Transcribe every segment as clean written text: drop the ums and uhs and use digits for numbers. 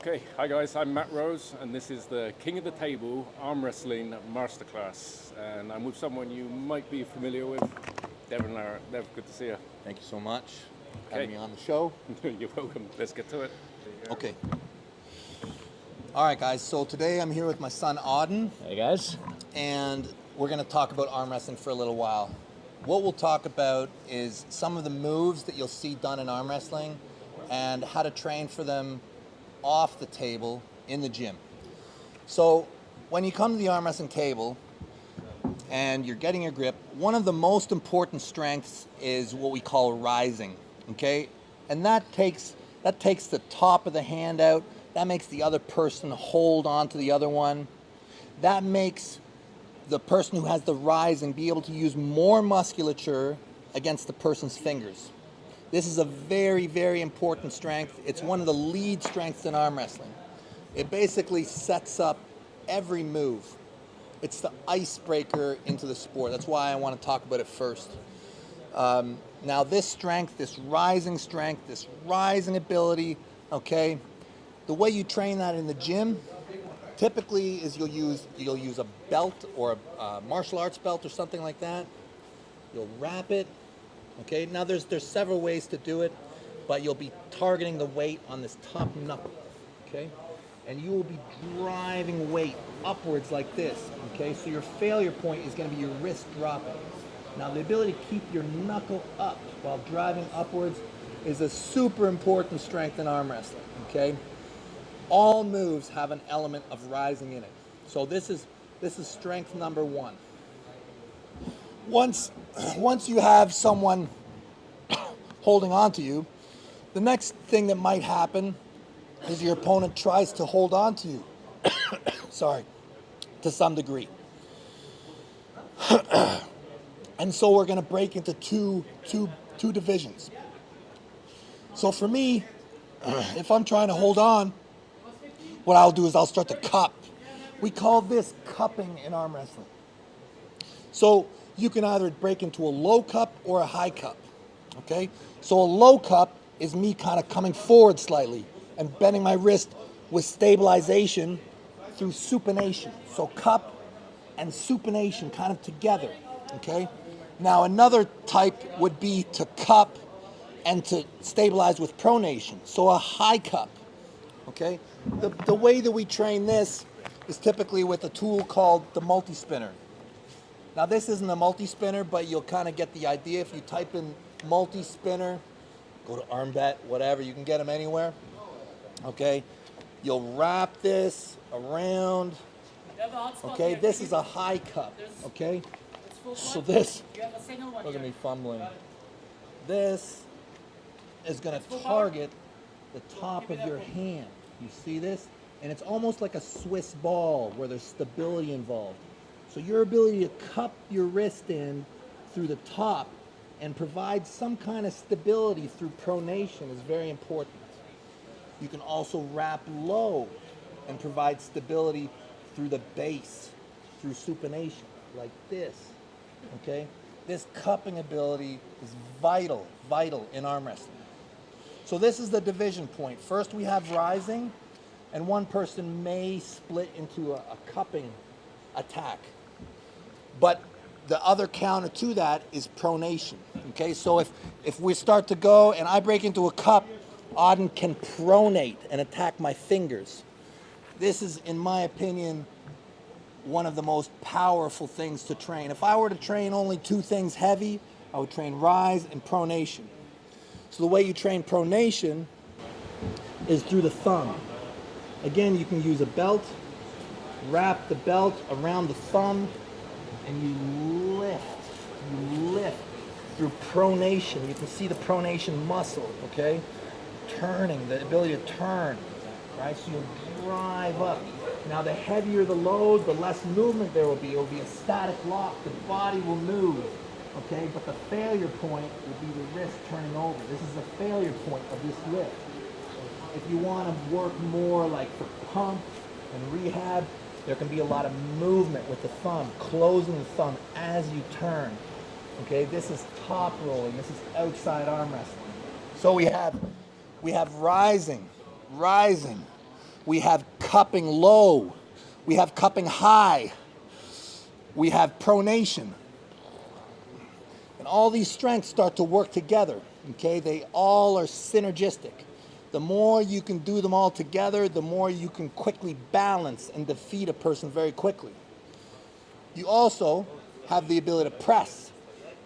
Okay, hi guys, I'm Matt Rhodes, and this is the King of the Table Arm Wrestling Masterclass. And I'm with someone you might be familiar with, Devon Larratt. Dev, good to see you. Thank you so much for Okay. having me on the show. You're welcome. Let's get to it. Okay. All right, guys. So today I'm here with my son, Auden. Hey, guys. And we're going to talk about arm wrestling for a little while. What we'll talk about is some of the moves that you'll see done in arm wrestling and how to train for them off the table in the gym. So when you come to the arm wrestling table and you're getting your grip, one of the most important strengths is what we call rising, okay? And that takes the top of the hand out. That makes the other person hold on to the other one. That makes the person who has the rising be able to use more musculature against the person's fingers. This is a very, very important strength. It's one of the lead strengths in arm wrestling. It basically sets up every move. It's the icebreaker into the sport. That's why I want to talk about it first. Now this strength, this rising ability, okay, the way you train that in the gym typically is you'll use a belt or a martial arts belt or something like that. You'll wrap it. Okay, now there's several ways to do it, but you'll be targeting the weight on this top knuckle, okay? And you will be driving weight upwards like this, okay? So your failure point is gonna be your wrist dropping. Now the ability to keep your knuckle up while driving upwards is a super important strength in arm wrestling, okay? All moves have an element of rising in it. So this is strength number one. Once you have someone holding on to you, the next thing that might happen is your opponent tries to hold on to you. Sorry, to some degree. And so we're going to break into two divisions. So for me, if I'm trying to hold on, what I'll do is I'll start to cup. We call this cupping in arm wrestling. So you can either break into a low cup or a high cup, okay? So a low cup is me kind of coming forward slightly and bending my wrist with stabilization through supination. So cup and supination kind of together, okay? Now another type would be to cup and to stabilize with pronation. So a high cup, okay? The way that we train this is typically with a tool called the multi-spinner. Now this isn't a multi-spinner, but you'll kind of get the idea. If you type in multi-spinner, go to ArmBet, whatever, you can get them anywhere. Okay, you'll wrap this around. Okay, this is a high cup. Okay, so this, look at me fumbling. This is going to target the top of your hand. You see this? And it's almost like a Swiss ball where there's stability involved. So your ability to cup your wrist in through the top and provide some kind of stability through pronation is very important. You can also wrap low and provide stability through the base, through supination, like this, okay? This cupping ability is vital in arm wrestling. So this is the division point. First we have rising, and one person may split into a cupping attack. But the other counter to that is pronation, okay? So if we start to go and I break into a cup, Auden can pronate and attack my fingers. This is, in my opinion, one of the most powerful things to train. If I were to train only two things heavy, I would train rise and pronation. So the way you train pronation is through the thumb. Again, you can use a belt, wrap the belt around the thumb, and you lift through pronation. You can see the pronation muscle, okay? Turning, the ability to turn, right? So you'll drive up. Now the heavier the load, the less movement there will be. It will be a static lock. The body will move, okay? But the failure point will be the wrist turning over. This is the failure point of this lift. If you want to work more like for pump and rehab, there can be a lot of movement with the thumb, closing the thumb as you turn. Okay, this is top rolling. This is outside arm wrestling. So we have rising, We have cupping low. We have cupping high. We have pronation. And all these strengths start to work together, okay? They all are synergistic. The more you can do them all together, the more you can quickly balance and defeat a person very quickly. You also have the ability to press.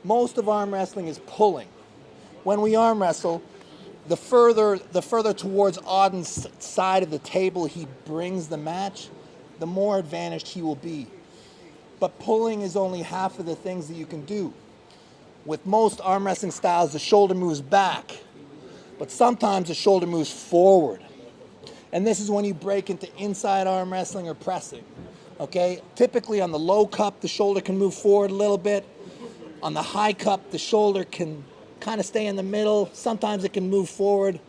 Most of arm wrestling is pulling. When we arm wrestle, the further towards Auden's side of the table he brings the match, the more advantaged he will be. But pulling is only half of the things that you can do. With most arm wrestling styles, the shoulder moves back, but sometimes the shoulder moves forward. And this is when you break into inside arm wrestling or pressing, okay? Typically on the low cup, the shoulder can move forward a little bit. On the high cup, the shoulder can kind of stay in the middle. Sometimes it can move forward.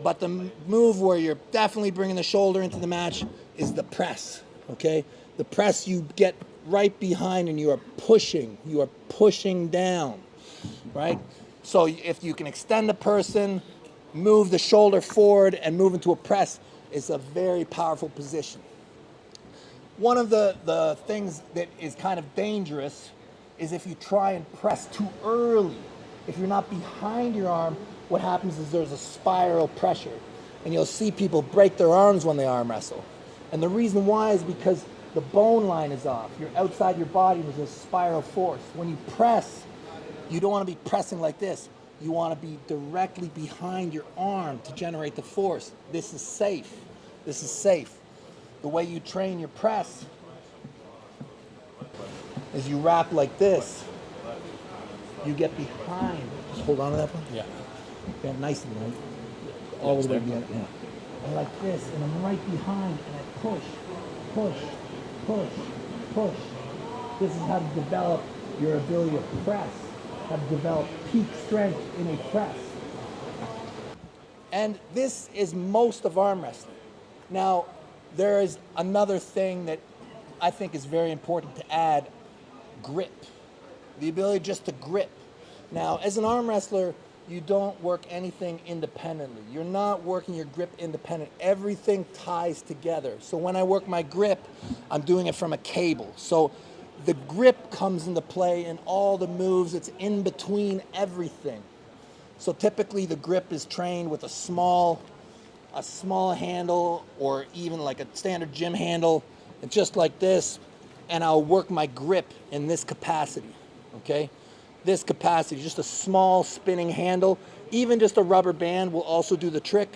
But the move where you're definitely bringing the shoulder into the match is the press, okay? The press, you get right behind and you are pushing down, right? So if you can extend the person, move the shoulder forward and move into a press, it's a very powerful position. One of the things that is kind of dangerous is if you try and press too early. If you're not behind your arm, what happens is there's a spiral pressure. And you'll see people break their arms when they arm wrestle. And the reason why is because the bone line is off. You're outside your body, there's a spiral force. When you press, you don't want to be pressing like this. You want to be directly behind your arm to generate the force. This is safe. This is safe. The way you train your press is you wrap like this. You get behind. Just hold on to that one. Yeah. Yeah, nice and right. All the way behind. Yeah. And like this, and I'm right behind, and I push, push, push, push. This is how to develop your ability to press, how to develop peak strength in a press. And this is most of arm wrestling. Now, there is another thing that I think is very important to add: grip. The ability just to grip. Now, as an arm wrestler, you don't work anything independently. You're not working your grip independent. Everything ties together. So when I work my grip, I'm doing it from a cable. So the grip comes into play in all the moves. It's in between everything. So typically the grip is trained with a small handle, or even like a standard gym handle, and just like this, and I'll work my grip in this capacity, okay? This capacity, just a small spinning handle, even just a rubber band will also do the trick,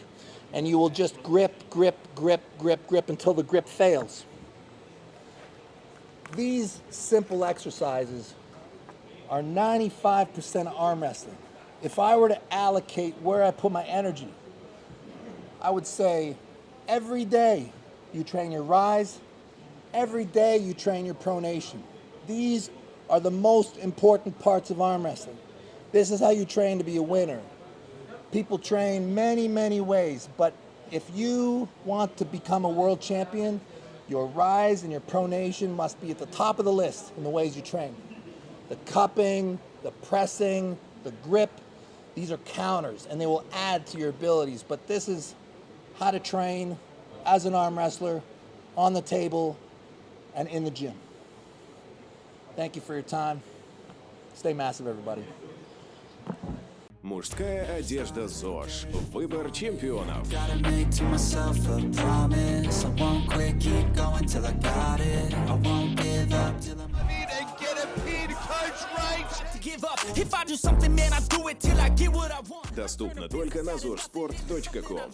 and you will just grip, grip, grip, grip, grip until the grip fails. These simple exercises are 95% of arm wrestling. If I were to allocate where I put my energy, I would say every day you train your rise, every day you train your pronation. These are the most important parts of arm wrestling. This is how you train to be a winner. People train many, many ways, but if you want to become a world champion, your rise and your pronation must be at the top of the list in the ways you train. The cupping, the pressing, the grip, these are counters, and they will add to your abilities, but this is how to train as an arm wrestler, on the table, and in the gym. Thank you for your time. Stay massive, everybody. Мужская одежда ЗОЖ. Выбор чемпионов. Gotta make to myself a promise. I won't quit, keep going till I got it. I won't give up till I'm And get a pin, coach right. give up. If I do something, man, I do it till I get what I want. Доступно только на zorsport.com.